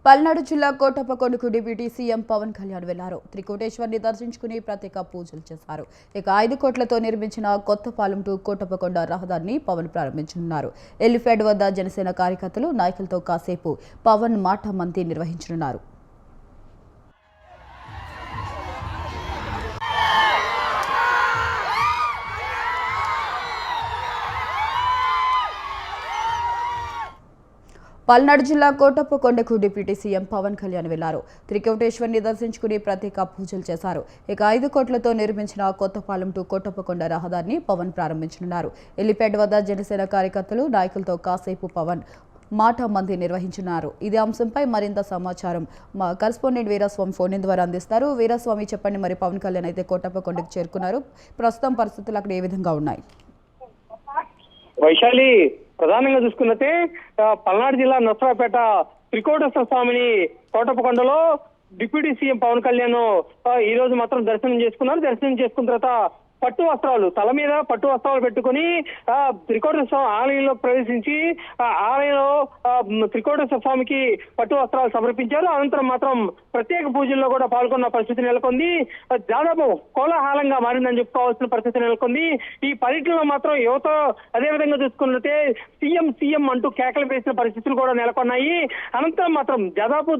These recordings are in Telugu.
పల్నాడు జిల్లా కోటప్పకొండకు డిప్యూటీ సీఎం పవన్ కళ్యాణ్ వెళ్లారు. త్రికోటేశ్వర్ని దర్శించుకుని ప్రత్యేక పూజలు చేశారు. ఇక 5 కోట్లతో నిర్మించిన కొత్తపాలెం టు కోటప్పకొండ రహదారిని పవన్ ప్రారంభించనున్నారు. ఎలిఫెడ్ వద్ద జనసేన కార్యకర్తలు నాయకులతో కాసేపు పవన్ మాట మంతి నిర్వహించనున్నారు. పల్నాడు జిల్లా కోటప్పకొండకు డిప్యూటీ సీఎం పవన్ కళ్యాణ్ వెళ్లారు. త్రికోటేశ్వర్ని దర్శించుకుని ప్రత్యేక పూజలు చేశారు. ఇక 5 కోట్లతో నిర్మించిన కొత్తపాలెం టు కోటప్పకొండ రహదారిని పవన్ ప్రారంభించనున్నారు. ఎలిపెడ్ వద్ద జనసేన కార్యకర్తలు నాయకులతో కాసేపు పవన్ మాట మంది నిర్వహించున్నారు. ఇదే అంశంపై మరింత సమాచారం మా కరెస్పాండెంట్ వీరస్వామి ఫోన్ ద్వారా అందిస్తారు. వీరస్వామి, చెప్పండి, మరి పవన్ కళ్యాణ్ అయితే కోటప్పకొండకు చేరుకున్నారు. ప్రస్తుతం పరిస్థితులు అక్కడ ఏ విధంగా ఉన్నాయి? వైశాలి, ప్రధానంగా చూసుకున్నట్టే పల్నాడు జిల్లా నర్సరావుపేట త్రికోటేశ్వర స్వామిని కోటప్పకొండలో డిప్యూటీ సీఎం పవన్ కళ్యాణ్ ఈ రోజు మాత్రం దర్శనం చేసుకున్నారు. దర్శనం చేసుకున్న తర్వాత పట్టు వస్త్రాలు, తల మీద పట్టు వస్త్రాలు పెట్టుకుని త్రికోటేశ్వర ఆలయంలో ప్రవేశించి ఆలయంలో త్రికోటేశ్వర స్వామికి పట్టు వస్త్రాలు సమర్పించారు. అనంతరం మాత్రం ప్రత్యేక పూజల్లో కూడా పాల్గొన్న పరిస్థితి నెలకొంది. దాదాపు కోలాహలంగా మారిందని చెప్పుకోవాల్సిన పరిస్థితి నెలకొంది. ఈ పర్యటనలో మాత్రం యువత అదేవిధంగా చూసుకున్నట్టే సీఎం సీఎం అంటూ కేకలు వేసిన పరిస్థితులు కూడా నెలకొన్నాయి. అనంతరం మాత్రం దాదాపు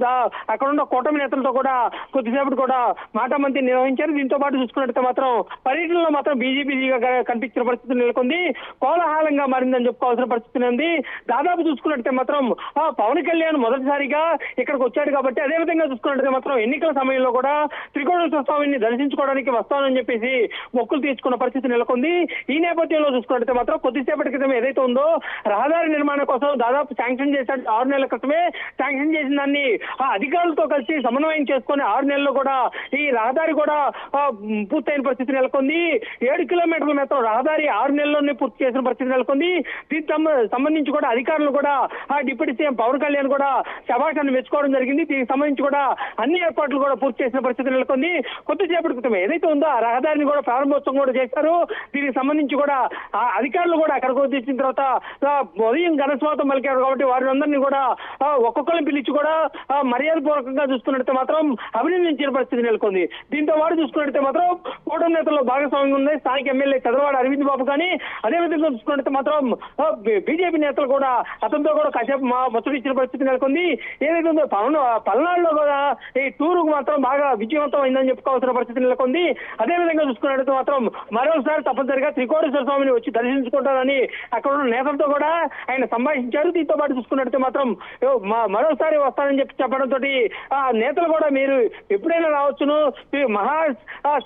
అక్కడున్న కూటమి నేతలతో కూడా కొద్దిసేపటి కూడా మాట మంతి నిర్వహించారు. దీంతో పాటు చూసుకున్నట్టు మాత్రం పర్యటనలో మాత్రం బీజేపీగా కనిపించిన పరిస్థితి నెలకొంది. కోలాహలంగా మారిందని చెప్పుకోవాల్సిన పరిస్థితి ఉంది. దాదాపు చూసుకున్నట్టే మాత్రం పవన్ కళ్యాణ్ మొదటిసారిగా ఇక్కడికి వచ్చాడు కాబట్టి, అదేవిధంగా చూసుకున్నట్టే మాత్రం ఎన్నికల సమయంలో కూడా త్రికోటేశ్వర స్వామిని దర్శించుకోవడానికి వస్తానని చెప్పేసి మొక్కులు తీసుకున్న పరిస్థితి నెలకొంది. ఈ నేపథ్యంలో చూసుకున్నట్టే మాత్రం కొద్దిసేపటి క్రితం ఏదైతే ఉందో రహదారి నిర్మాణం కోసం దాదాపు శాంక్షన్ చేశాడు. 6 నెలల క్రితమే శాంక్షన్ చేసిన దాన్ని అధికారులతో కలిసి సమన్వయం చేసుకుని 6 నెలల్లో కూడా ఈ రహదారి కూడా పూర్తయిన పరిస్థితి నెలకొంది. 7 కిలోమీటర్ల మొత్తం రహదారి 6 నెలల్లోనే పూర్తి చేసిన పరిస్థితి నెలకొంది. దీనికి సంబంధించి కూడా అధికారులు కూడా డిప్యూటీ సీఎం పవన్ కళ్యాణ్ కూడా శభాషాన్ని మెచ్చుకోవడం జరిగింది. దీనికి సంబంధించి కూడా అన్ని ఏర్పాట్లు కూడా పూర్తి చేసిన పరిస్థితి నెలకొంది. కొద్దిసేపటి క్రితం ఏదైతే ఉందో ఆ రహదారిని కూడా ప్రారంభోత్సవం కూడా చేశారు. దీనికి సంబంధించి కూడా అధికారులు కూడా అక్కడికి వచ్చిన తర్వాత ఉదయం ఘనస్వాగతం పలికారు కాబట్టి వారిని కూడా ఒక్కొక్కరిని పిలిచి కూడా మర్యాద పూర్వకంగా చూసుకున్నట్టు మాత్రం అభినందించిన పరిస్థితి నెలకొంది. దీంతో వారు చూసుకున్నట్టు మాత్రం కూటమి నేతల్లో భాగస్వామ్యం ఉంది. స్థానిక ఎమ్మెల్యే చంద్రబాబు అరవింద్ బాబు కానీ, అదేవిధంగా చూసుకున్నట్టు మాత్రం బీజేపీ నేతలు కూడా అతనితో కూడా కాసేపు ముచ్చటించిన పరిస్థితి నెలకొంది. ఏదైతే ఉందో పల్నాడులో కూడా ఈ టూరుకు మాత్రం బాగా విజయవంతం అయిందని చెప్పుకోవాల్సిన పరిస్థితి నెలకొంది. అదేవిధంగా చూసుకున్నట్టు మాత్రం మరోసారి తప్పనిసరిగా త్రికోటేశ్వర స్వామిని వచ్చి దర్శించుకుంటారని అక్కడ ఉన్న నేతలతో కూడా ఆయన సంభాషించారు. దీంతో పాటు చూసుకున్నట్టు మాత్రం మరోసారి వస్తానని చెప్పడంతో నేతలు కూడా మీరు ఎప్పుడైనా రావచ్చును, మహా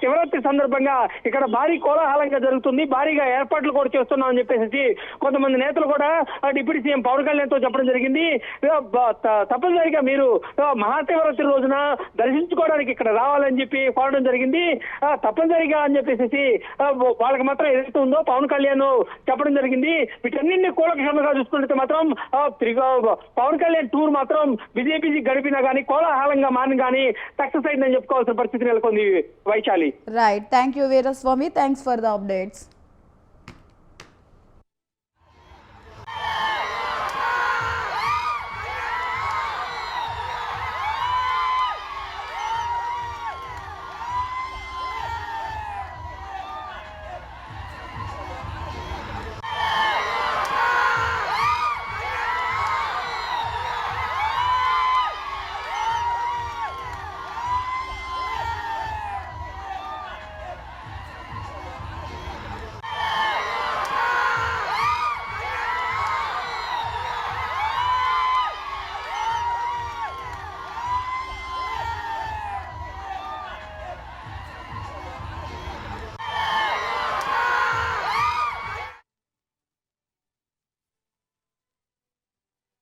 శివరాత్రి సందర్భంగా ఇక్కడ భారీ కోలాహలంగా జరుగుతుంది, భారీగా ఏర్పాట్లు కూడా చేస్తున్నాం అని చెప్పేసి కొంతమంది నేతలు కూడా డిప్యూటీ సీఎం పవన్ కళ్యాణ్ తో చెప్పడం జరిగింది. తప్పనిసరిగా మీరు మహాశివరాత్రి రోజున దర్శించుకోవడానికి ఇక్కడ రావాలని చెప్పి కోరడం జరిగింది. తప్పనిసరిగా అని చెప్పేసి వాళ్ళకి మాత్రం ఏదైతే ఉందో పవన్ కళ్యాణ్ చెప్పడం జరిగింది. వీటన్నింటినీ కూలక్షేమంగా చూసుకుంటే మాత్రం పవన్ కళ్యాణ్ టూర్ మాత్రం బీజేపీ గడిపినా కానీ కోలాహలంగా మారిన కానీ సక్సెస్ అయిందని చెప్పుకోవాల్సిన పరిస్థితి నెలకొంది. Vaishali, right. Thank you Veeraswamy. Thanks for the updates.